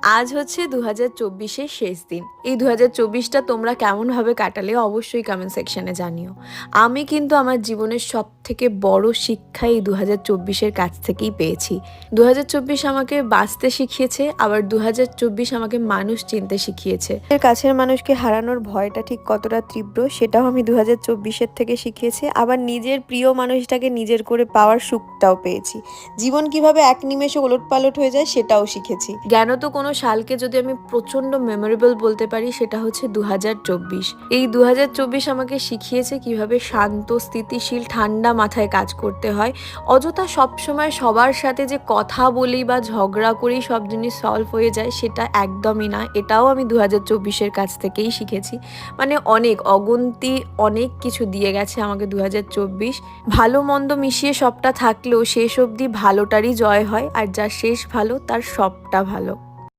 আজ হচ্ছে 2024-এর শেষ দিন। এই 2024টা তোমরা কেমনভাবে কাটালে অবশ্যই কমেন্ট সেকশনে জানিও। আমি কিন্তু আমার জীবনের সবথেকে বড় শিক্ষা এই 2024-এর কাছ থেকেই পেয়েছি। 2024 আমাকে বাঁচতে শিখিয়েছে, আবার 2024 আমাকে মানুষ চিনতে শিখিয়েছে। এর কাছের মানুষকে হারানোর ভয়টা ঠিক কতটা তীব্র সেটাও আমি 2024-এর থেকে শিখিয়েছি। আবার নিজের প্রিয় মানুষটাকে নিজের করে পাওয়ার সুখটাও পেয়েছি। জীবন কিভাবে এক নিমেষে ওলটপালট হয়ে যায় সেটাও শিখেছি। জ্ঞানত কোনো সালকে যদি আমি প্রচণ্ড মেমোরেবল বলতে পারি সেটা হচ্ছে 2024। এই 2024 আমাকে শিখিয়েছে কিভাবে শান্ত, স্থিতিশীল, ঠান্ডা মাথায় কাজ করতে হয়। অযথা সবসময় সবার সাথে যে কথা বলি বা ঝগড়া করি সব জিনিস সলভ হয়ে যায় সেটা একদমই না। এটাও আমি 2024-এর কাছ থেকেই শিখেছি। মানে অগুন্তি অনেক কিছু দিয়ে গেছে আমাকে 2024। ভালো মন্দ মিশিয়ে সবটা থাকলেও শেষ অবধি ভালোটারই জয় হয়, আর যার শেষ ভালো তার সবটা ভালো।